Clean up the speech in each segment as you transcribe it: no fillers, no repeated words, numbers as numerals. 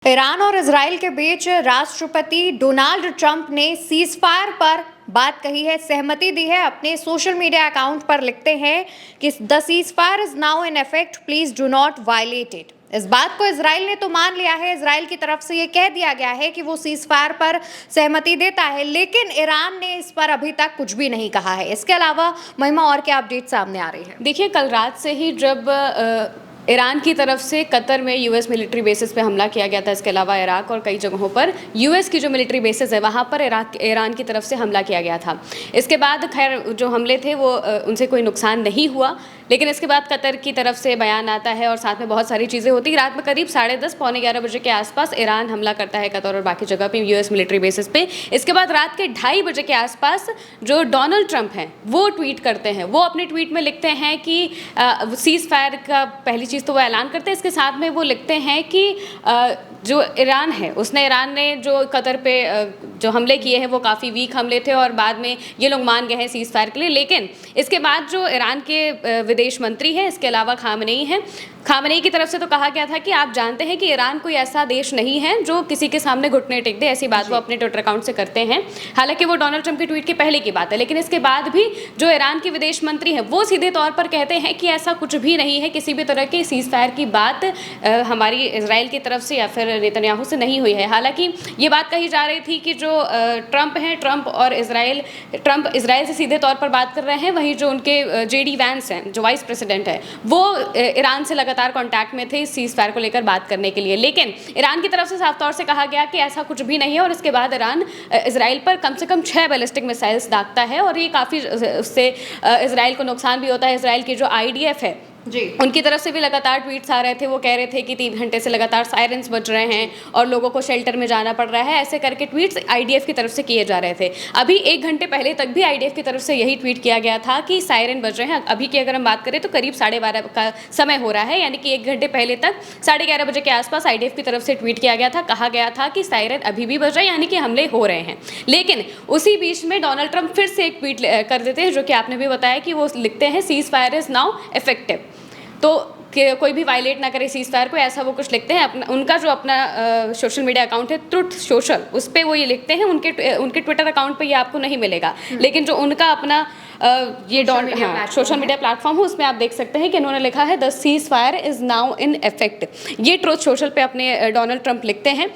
Iran और Israel के बीच राष्ट्रपति डोनाल्ड ट्रंप ने सीज़फायर पर बात कही है, सहमति दी है। अपने सोशल मीडिया अकाउंट पर लिखते हैं कि the ceasefire is now in effect, please do not violate it. इस बात को इजराइल ने तो मान लिया है। इजराइल की तरफ से ये कह दिया गया है कि वो सीज़फायर पर सहमति देता है, लेकिन ईरान ने इस पर अभी तक कुछ भी नहीं कहा है। इसके अलावा महिमा और क्या अपडेट सामने आ रही है? देखिए, कल रात से ही जब ईरान की तरफ से कतर में यूएस मिलिट्री बेसिस पे हमला किया गया था, इसके अलावा इराक और कई जगहों पर यूएस की जो मिलिट्री बेसिस है वहाँ पर ईरान की तरफ से हमला किया गया था। इसके बाद खैर जो हमले थे वो उनसे कोई नुकसान नहीं हुआ, लेकिन इसके बाद कतर की तरफ से बयान आता है और साथ में बहुत सारी चीज़ें होती। रात में करीब 10:30 पौने 11 बजे के आसपास ईरान हमला करता है कतर और बाकी जगह पे यूएस मिलिट्री बेसिस पे। इसके बाद रात के 2:30 बजे के आसपास जो डोनाल्ड ट्रंप हैं वो ट्वीट करते हैं। वो अपने ट्वीट में लिखते हैं कि सीज़ फायर का पहली चीज़ तो वो ऐलान करते हैं, इसके साथ में वो लिखते हैं कि जो ईरान है ईरान ने जो कतर पे जो हमले किए हैं वो काफ़ी वीक हमले थे और बाद में ये लोग मान गए हैं सीज़ फायर के लिए। लेकिन इसके बाद जो ईरान के विदेश मंत्री हैं, इसके अलावा खामनेई हैं, खामनेई की तरफ से तो कहा गया था कि आप जानते हैं कि ईरान कोई ऐसा देश नहीं है जो किसी के सामने घुटने टेक दे। ऐसी बात वो अपने ट्विटर अकाउंट से करते हैं। हालांकि वो डोनाल्ड ट्रंप के ट्वीट के पहले की बात है, लेकिन इसके बाद भी जो ईरान के विदेश मंत्री हैं वो सीधे तौर पर कहते हैं कि ऐसा कुछ भी नहीं है, किसी भी तरह की सीज़ फायर की बात हमारी इजराइल की तरफ से या फिर नेतन्याहू से नहीं हुई है। हालांकि ये बात कही जा रही थी कि जो ट्रंप हैं, ट्रंप इजराइल से सीधे तौर पर बात कर रहे हैं, वहीं जो उनके जेडी वैंस हैं, जो वाइस प्रेसिडेंट है, वो ईरान से लगातार कांटेक्ट में थे सीज़ फायर को लेकर बात करने के लिए। लेकिन ईरान की तरफ से साफ तौर से कहा गया कि ऐसा कुछ भी नहीं है और इसके बाद ईरान इजराइल पर कम से कम 6 बैलिस्टिक मिसाइल्स दागता है और ये काफ़ी उससे इजराइल को नुकसान भी होता है। इजराइल की जो आईडीएफ है जी, उनकी तरफ से भी लगातार ट्वीट्स आ रहे थे। वो कह रहे थे कि 3 घंटे से लगातार सायरन्स बज रहे हैं और लोगों को शेल्टर में जाना पड़ रहा है। ऐसे करके ट्वीट्स आईडीएफ की तरफ से किए जा रहे थे। अभी 1 घंटे पहले तक भी आईडीएफ की तरफ से यही ट्वीट किया गया था कि सायरन बज रहे हैं। अभी की अगर हम बात करें तो करीब 12:30 का समय हो रहा है, यानी कि 1 घंटे पहले तक 11:30 बजे के आसपास आईडीएफ की तरफ से ट्वीट किया गया था। कहा गया था कि सायरन अभी भी बज रहे हैं, यानी कि हमले हो रहे हैं। लेकिन उसी बीच में डोनाल्ड ट्रंप फिर से एक ट्वीट कर देते हैं, जो कि आपने भी बताया कि वो लिखते हैं seize fire is now effective, तो कि कोई भी वायलेट ना करे सीज़ फायर को, ऐसा वो कुछ लिखते हैं। उनका जो अपना सोशल मीडिया अकाउंट है ट्रुथ सोशल, उस पर वो ये लिखते हैं। उनके ट्विटर अकाउंट पे ये आपको नहीं मिलेगा, लेकिन जो उनका अपना ये सोशल मीडिया प्लेटफॉर्म है उसमें आप देख सकते हैं कि इन्होंने लिखा है the seize fire is now in effect. ये ट्रुथ सोशल पे अपने डोनाल्ड ट्रंप लिखते हैं।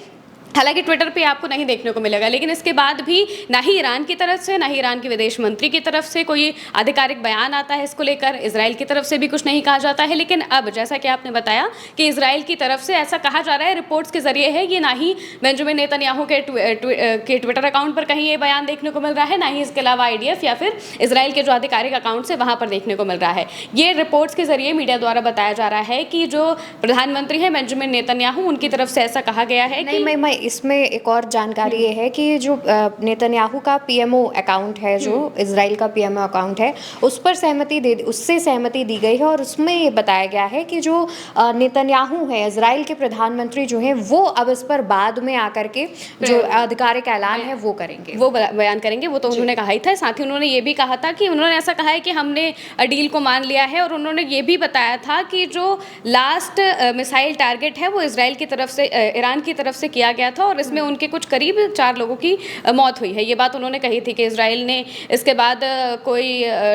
हालांकि ट्विटर पे आपको नहीं देखने को मिलेगा, लेकिन इसके बाद भी ना ही ईरान की तरफ से ना ही ईरान के विदेश मंत्री की तरफ से कोई आधिकारिक बयान आता है इसको लेकर। इजराइल की तरफ से भी कुछ नहीं कहा जाता है। लेकिन अब जैसा कि आपने बताया कि इजराइल की तरफ से ऐसा कहा जा रहा है, रिपोर्ट्स के जरिए है, ये ना ही बेंजामिन नेतन्याहू के ट्विटर अकाउंट पर कहीं ये बयान देखने को मिल रहा है, ना ही इसके अलावा आईडीएफ या फिर इजराइल के जो आधिकारिक अकाउंट है वहाँ पर देखने को मिल रहा है। ये रिपोर्ट्स के जरिए मीडिया द्वारा बताया जा रहा है कि जो प्रधानमंत्री है बेंजामिन नेतन्याहू, उनकी तरफ से ऐसा कहा गया है कि इसमें एक और जानकारी ये है कि जो नेतन्याहू का पीएमओ अकाउंट है, जो इजराइल का पीएमओ अकाउंट है, उससे सहमति दी गई है और उसमें ये बताया गया है कि जो नेतन्याहू है, इजराइल के प्रधानमंत्री जो हैं, वो अब इस पर बाद में आकर के जो आधिकारिक ऐलान है वो करेंगे, वो बयान करेंगे। वो तो उन्होंने कहा ही था। साथ ही उन्होंने ये भी कहा था कि उन्होंने ऐसा कहा है कि हमने डील को मान लिया है, और उन्होंने ये भी बताया था कि जो लास्ट मिसाइल टारगेट है वो इजराइल की तरफ से ईरान की तरफ से किया गया था और इसमें उनके कुछ करीब 4 लोगों की मौत हुई है। ये बात उन्होंने कही थी कि इजराइल ने इसके बाद कोई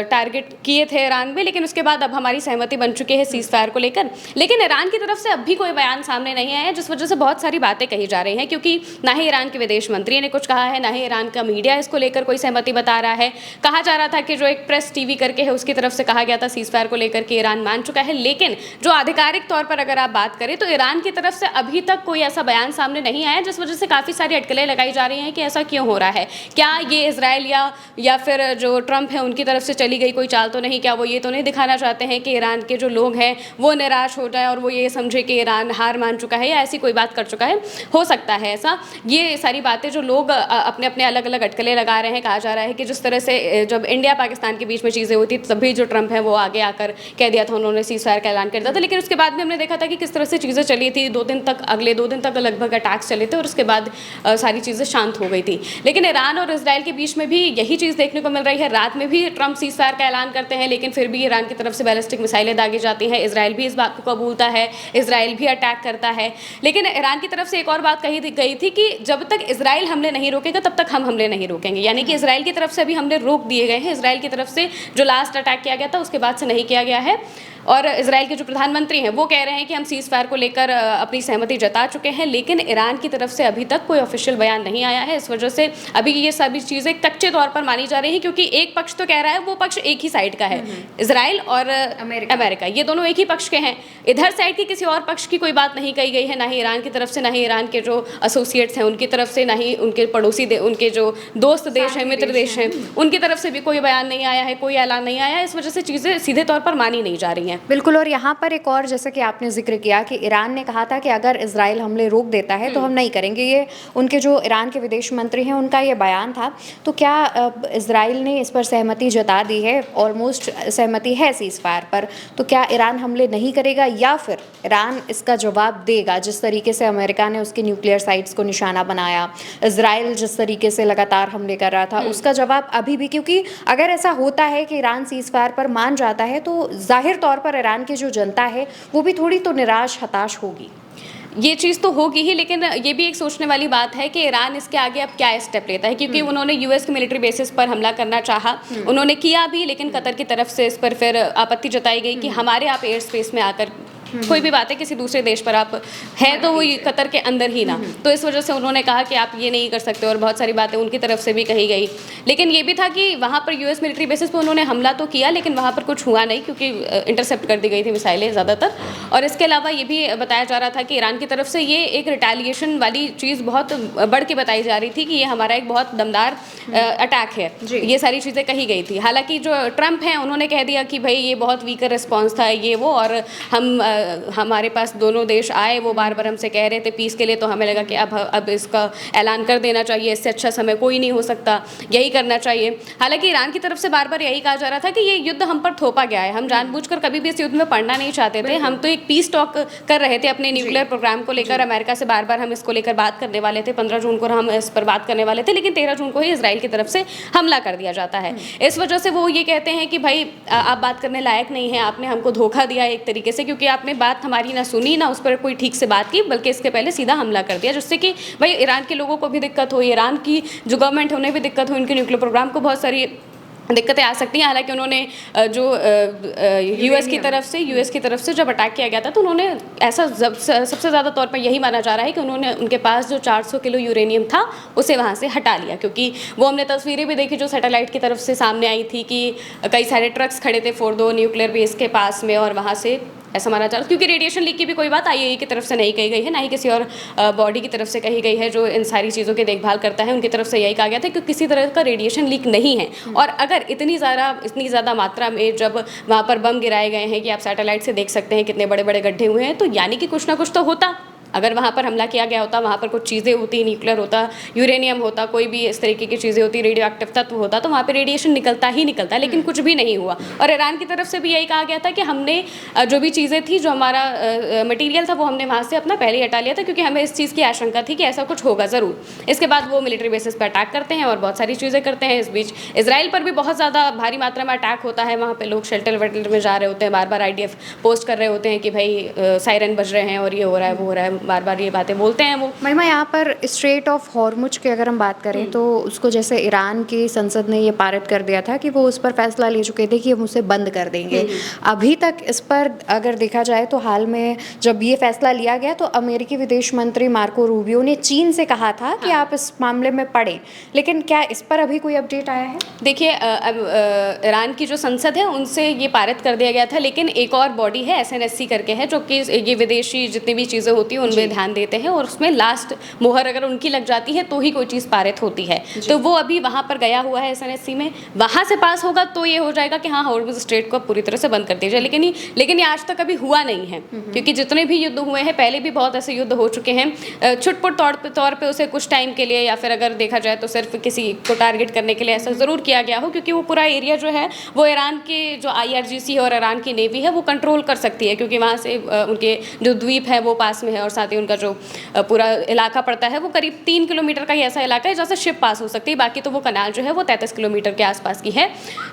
टारगेट किए थे ईरान में, लेकिन उसके बाद अब हमारी सहमति बन चुकी है सीज़ फायर को लेकर। लेकिन ईरान की तरफ से अब भी कोई बयान सामने नहीं आया है, जिस वजह से बहुत सारी बातें कही जा रही हैं, क्योंकि ना ही ईरान के विदेश मंत्री ने कुछ कहा है, ना ही ईरान का मीडिया इसको लेकर कोई सहमति बता रहा है। कहा जा रहा था कि जो एक प्रेस टीवी करके है उसकी तरफ से कहा गया था सीज़ फायर को लेकर कि ईरान मान चुका है, लेकिन जो आधिकारिक तौर पर अगर आप बात करें तो ईरान की तरफ से अभी तक कोई ऐसा बयान सामने नहीं आया, जिस वजह से काफ़ी सारी अटकलें लगाई जा रही हैं कि ऐसा क्यों हो रहा है। क्या ये इजराइल या फिर जो ट्रंप है उनकी तरफ से चली गई कोई चाल तो नहीं? क्या वो ये तो नहीं दिखाना चाहते हैं कि ईरान के जो लोग हैं वो निराश हो जाए और वो ये समझे कि ईरान हार मान चुका है या ऐसी कोई बात कर चुका है? हो सकता है ऐसा। ये सारी बातें जो लोग अपने अपने अलग अलग अटकलें लगा रहे हैं। कहा जा रहा है कि जिस तरह से जब इंडिया पाकिस्तान के बीच में चीज़ें होती तभी जो ट्रंप है वो आगे आकर कह दिया था, उन्होंने सीज़ फायर का ऐलान कर दिया था, लेकिन उसके बाद में हमने देखा था कि किस तरह से चीज़ें चली थी। अगले 2 दिन तक लगभग अटैक्स चले थे और उसके बाद सारी चीज़ें शांत हो गई थी। लेकिन ईरान और इजराइल के बीच में भी यही चीज़ देखने को मिल रही है। रात में भी ट्रंप सीज़फायर का ऐलान करते हैं, लेकिन फिर भी ईरान की तरफ से बैलिस्टिक मिसाइलें दागी जाती हैं। इजराइल भी इस बात को कबूलता है, इजराइल भी अटैक करता है। लेकिन ईरान की तरफ से एक और बात कही गई थी कि जब तक इजराइल हमले नहीं रोकेगा तब तक हम हमले नहीं रोकेंगे। यानी कि इजराइल की तरफ से अभी हमले रोक दिए गए हैं। इजराइल की तरफ से जो लास्ट अटैक किया गया था उसके बाद से नहीं किया गया है। और इजराइल के जो प्रधानमंत्री हैं वो कह रहे हैं कि हम सीज़ फायर को लेकर अपनी सहमति जता चुके हैं, लेकिन ईरान की तरफ से अभी तक कोई ऑफिशियल बयान नहीं आया है। इस वजह से अभी ये सभी चीज़ें कच्चे तौर पर मानी जा रही हैं, क्योंकि एक पक्ष तो कह रहा है, वो पक्ष एक ही साइड का है, इजराइल और अमेरिका, ये दोनों एक ही पक्ष के हैं। इधर साइड की किसी और पक्ष की कोई बात नहीं कही गई है, ना ही ईरान की तरफ से, ना ही ईरान के जो एसोसिएट्स हैं उनकी तरफ से, ना ही उनके पड़ोसी उनके जो दोस्त देश हैं, मित्र देश हैं, उनकी तरफ से भी कोई बयान नहीं आया है, कोई ऐलान नहीं आया है। इस वजह से चीज़ें सीधे तौर पर मानी नहीं जा रही हैं। बिल्कुल। और यहाँ पर एक और, जैसे कि आपने जिक्र किया कि ईरान ने कहा था कि अगर इजराइल हमले रोक देता है तो हम नहीं करेंगे, ये उनके जो ईरान के विदेश मंत्री हैं उनका ये बयान था। तो क्या इजराइल ने इस पर सहमति जता दी है, ऑलमोस्ट सहमति है सीज़ फायर पर, तो क्या ईरान हमले नहीं करेगा या फिर ईरान इसका जवाब देगा? जिस तरीके से अमेरिका ने उसकी न्यूक्लियर साइट्स को निशाना बनाया, इजराइल जिस तरीके से लगातार हमले कर रहा था, उसका जवाब अभी भी, क्योंकि अगर ऐसा होता है कि ईरान सीज़ फायर पर मान जाता है तो जाहिर तौर पर ईरान की जो जनता है वो भी थोड़ी तो निराश, हताश होगी। ये चीज़ तो होगी ही, लेकिन ये भी एक सोचने वाली बात है कि ईरान इसके आगे अब क्या स्टेप लेता है, क्योंकि उन्होंने यूएस के मिलिट्री बेसिस पर हमला करना चाहा, उन्होंने किया भी, लेकिन कतर की तरफ से इस पर फिर आपत्ति जताई गई कि हमारे आप एयर स्पेस में आकर कोई भी बात है, किसी दूसरे देश पर आप है तो वो कतर के अंदर ही ना, तो इस वजह से उन्होंने कहा कि आप ये नहीं कर सकते, और बहुत सारी बातें उनकी तरफ से भी कही गई। लेकिन ये भी था कि वहाँ पर यूएस मिलिट्री बेसिस पर उन्होंने हमला तो किया, लेकिन वहाँ पर कुछ हुआ नहीं, क्योंकि इंटरसेप्ट कर दी गई थी मिसाइलें ज़्यादातर। और इसके अलावा ये भी बताया जा रहा था कि ईरान की तरफ से ये एक रिटेलिएशन वाली चीज़ बहुत बढ़ के बताई जा रही थी कि ये हमारा एक बहुत दमदार अटैक है, ये सारी चीज़ें कही गई थी। हालांकि जो ट्रंप हैं उन्होंने कह दिया कि भाई ये बहुत वीकर रिस्पॉन्स था, ये वो, और हमारे पास दोनों देश आए, वो बार बार हमसे कह रहे थे पीस के लिए, तो हमें लगा कि अब इसका ऐलान कर देना चाहिए, इससे अच्छा समय कोई नहीं हो सकता, यही करना चाहिए। हालांकि ईरान की तरफ से बार बार यही कहा जा रहा था कि ये युद्ध हम पर थोपा गया है, हम जानबूझकर कभी भी इस युद्ध में पड़ना नहीं चाहते थे, हम तो एक पीस टॉक कर रहे थे अपने न्यूक्लियर प्रोग्राम को लेकर। अमेरिका से बार बार हम इसको लेकर बात करने वाले थे, 15 जून को हम इस पर बात करने वाले थे, लेकिन 13 जून को ही इजराइल की तरफ से हमला कर दिया जाता है। इस वजह से वो ये कहते हैं कि भाई आप बात करने लायक नहीं है, आपने हमको धोखा दिया एक तरीके से, क्योंकि आपने बात हमारी ना सुनी, ना उस पर कोई ठीक से बात की, बल्कि इसके पहले सीधा हमला कर दिया, जिससे कि भाई ईरान के लोगों को भी दिक्कत हुई, ईरान की जो गवर्नमेंट है उन्हें भी दिक्कत हुई, उनके न्यूक्लियर प्रोग्राम को बहुत सारी दिक्कतें आ सकती हैं। हालांकि उन्होंने जो यूएस की तरफ से जब अटैक किया गया था तो उन्होंने ऐसा सबसे ज़्यादा तौर पर यही माना जा रहा है कि उन्होंने उनके पास जो 400 किलो यूरेनियम था उसे वहाँ से हटा लिया, क्योंकि वो हमने तस्वीरें भी देखी जो सैटेलाइट की तरफ से सामने आई थी कि कई सारे ट्रक्स खड़े थे फोर्डो न्यूक्लियर बेस के पास में, और वहाँ से ऐसा माना जा रहा है, क्योंकि रेडिएशन लीक की भी कोई बात आईएईई की तरफ से नहीं कही गई है, ना ही किसी और बॉडी की तरफ से कही गई है जो इन सारी चीज़ों की देखभाल करता है, उनकी तरफ से यही कहा गया था कि किसी तरह का रेडिएशन लीक नहीं है। और अगर इतनी ज़्यादा मात्रा में जब वहाँ पर बम गिराए गए हैं कि आप सैटेलाइट से देख सकते हैं कितने बड़े बड़े गड्ढे हुए हैं, तो यानी कि कुछ ना कुछ तो होता। अगर वहाँ पर हमला किया गया होता, वहाँ पर कुछ चीज़ें होती, न्यूक्लियर होता, यूरेनियम होता, कोई भी इस तरीके की चीज़ें होती, रेडियो एक्टिव तत्व होता, तो वहाँ पे रेडिएशन निकलता ही निकलता, लेकिन कुछ भी नहीं हुआ। और ईरान की तरफ से भी यही कहा गया था कि हमने जो भी चीज़ें थी, जो हमारा मटीरियल था, वो हमने वहाँ से अपना पहले ही हटा लिया था, क्योंकि हमें इस चीज़ की आशंका थी कि ऐसा कुछ होगा ज़रूर। इसके बाद वो मिलिट्री बेसिस पर अटैक करते हैं और बहुत सारी चीज़ें करते हैं। इस बीच इसराइल पर भी बहुत ज़्यादा भारी मात्रा में अटैक होता है, वहाँ पर लोग शेल्टर वेल्टर में जा रहे होते हैं, बार बार IDF पोस्ट कर रहे होते हैं कि भाई सायरन बज रहे हैं और ये हो रहा है, वो हो रहा है, बार बार ये बातें बोलते हैं वो। महिमा, यहाँ पर स्ट्रेट ऑफ हॉर्मुज की अगर हम बात करें तो उसको जैसे ईरान की संसद ने ये पारित कर दिया था कि वो उस पर फैसला ले चुके थे कि हम उसे बंद कर देंगे। अभी तक इस पर अगर देखा जाए तो हाल में जब ये फैसला लिया गया तो अमेरिकी विदेश मंत्री मार्को रूबियो ने चीन से कहा था कि आप इस मामले में पढ़ें, लेकिन क्या इस पर अभी कोई अपडेट आया है? देखिए, ईरान की जो संसद है उनसे ये पारित कर दिया गया था, लेकिन एक और बॉडी है SNSC करके है, जो कि ये विदेशी जितनी भी चीज़ें होती हैं उनमें ध्यान देते हैं, और उसमें लास्ट मोहर अगर उनकी लग जाती है तो ही कोई चीज़ पारित होती है। तो वो अभी वहाँ पर गया हुआ है SNSC में, वहाँ से पास होगा तो ये हो जाएगा कि हाँ, हॉर्मुज़ स्ट्रेट को पूरी तरह से बंद कर दिया जाए। लेकिन ये आज तक अभी हुआ नहीं है, क्योंकि जितने भी युद्ध हुए हैं, पहले भी बहुत ऐसे युद्ध हो चुके हैं, छुटपुट तौर पे उसे कुछ टाइम के लिए, या फिर अगर देखा जाए तो सिर्फ किसी को टारगेट करने के लिए ऐसा ज़रूर किया गया हो, क्योंकि वो पूरा एरिया जो है वो ईरान के जो IRGC है और ईरान की नेवी है वो कंट्रोल कर सकती है, क्योंकि वहाँ से उनके जो द्वीप है वो पास में है और साथ ही उनका जो पूरा इलाका पड़ता है वो करीब 3 किलोमीटर का ही ऐसा इलाका है जहाँ से शिप पास हो सकती है, बाकी तो वो कनाल जो है वो 33 किलोमीटर के आसपास की है।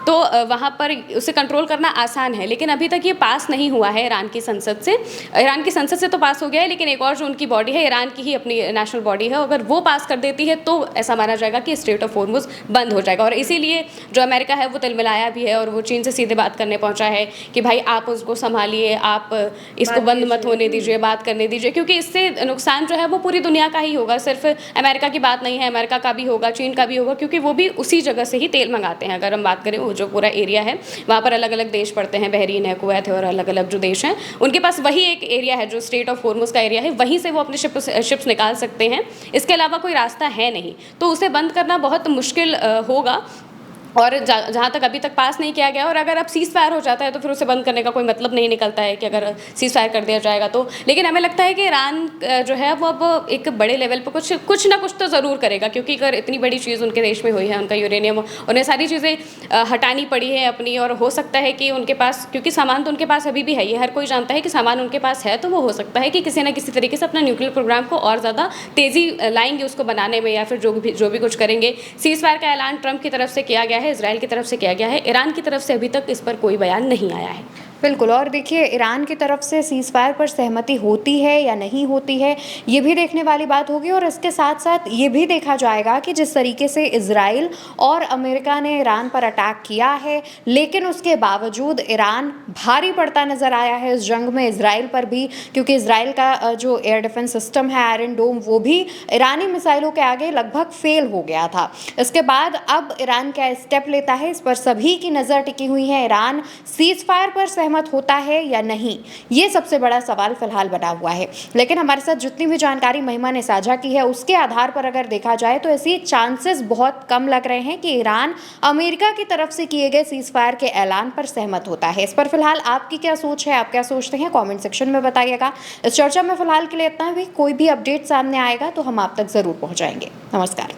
तो वहाँ पर उसे कंट्रोल करना आसान है, लेकिन अभी तक ये पास नहीं हुआ है ईरान की संसद से। ईरान की संसद से तो पास हो गया है, लेकिन एक और जो उनकी बॉडी है, ईरान की ही अपनी नेशनल बॉडी है, अगर वो पास कर देती है तो ऐसा माना जाएगा कि स्ट्रेट ऑफ हॉर्मुज़ बंद हो जाएगा। और इसीलिए जो अमेरिका है वो तिलमिलाया भी है और वो चीन से सीधे बात करने पहुंचा है कि भाई आप उसको संभालिए, आप इसको बंद मत होने दीजिए, बात करने दीजिए, क्योंकि इससे नुकसान जो है वो पूरी दुनिया का ही होगा। सिर्फ अमेरिका की बात नहीं है, अमेरिका का भी होगा, चीन का भी होगा, क्योंकि वो भी उसी जगह से ही तेल मंगाते हैं। अगर हम बात करें वो जो पूरा एरिया है वहाँ पर अलग अलग देश पड़ते हैं, बहरीन है, कुवैत है और अलग अलग जो देश हैं उनके पास वही एक एरिया है जो स्ट्रेट ऑफ हॉर्मुज़ का एरिया है, वहीं से वो अपने शिप्स निकाल सकते हैं। इसके अलावा कोई रास्ता है नहीं, तो उसे बंद करना बहुत मुश्किल होगा। और जहाँ तक अभी तक पास नहीं किया गया, और अगर अब सीज़ फायर हो जाता है तो फिर उसे बंद करने का कोई मतलब नहीं निकलता है कि अगर सीज़ फायर कर दिया जाएगा तो। लेकिन हमें लगता है कि ईरान जो है वो अब एक बड़े लेवल पर कुछ ना कुछ तो ज़रूर करेगा, क्योंकि अगर इतनी बड़ी चीज़ उनके देश में हुई है, उनका यूरेनियम, उन्हें सारी चीज़ें हटानी पड़ी है अपनी, और हो सकता है कि उनके पास, क्योंकि सामान तो उनके पास अभी भी है, ये हर कोई जानता है कि सामान उनके पास है, तो वो हो सकता है कि किसी न किसी तरीके से अपना न्यूक्लियर प्रोग्राम को और ज़्यादा तेज़ी लाएंगे उसको बनाने में, या फिर जो भी कुछ करेंगे। सीज़ फायर का ऐलान ट्रंप की तरफ से किया गया है, इजराइल की तरफ से किया गया है, ईरान की तरफ से अभी तक इस पर कोई बयान नहीं आया है। बिल्कुल। और देखिए, ईरान की तरफ से सीज़ फायर पर सहमति होती है या नहीं होती है, ये भी देखने वाली बात होगी। और इसके साथ साथ ये भी देखा जाएगा कि जिस तरीके से इजराइल और अमेरिका ने ईरान पर अटैक किया है, लेकिन उसके बावजूद ईरान भारी पड़ता नज़र आया है इस जंग में इजराइल पर भी, क्योंकि इजराइल का जो एयर डिफेंस सिस्टम है आयरन डोम, वो भी ईरानी मिसाइलों के आगे लगभग फेल हो गया था। इसके बाद अब ईरान क्या स्टेप लेता है, इस पर सभी की नज़र टिकी हुई है। ईरान सीज़ फायर पर सहमत होता है या नहीं, ये सबसे बड़ा सवाल फिलहाल बना हुआ है। लेकिन हमारे साथ जितनी भी जानकारी महिमा ने साझा की है उसके आधार पर अगर देखा जाए तो ऐसी चांसेस बहुत कम लग रहे हैं कि ईरान अमेरिका की तरफ से किए गए सीज़ फायर के ऐलान पर सहमत होता है। इस पर फिलहाल आपकी क्या सोच है, आप क्या सोचते हैं, कमेंट सेक्शन में बताइएगा। इस चर्चा में फिलहाल के लिए इतना ही। कोई भी अपडेट सामने आएगा तो हम आप तक जरूर पहुंचाएंगे। नमस्कार।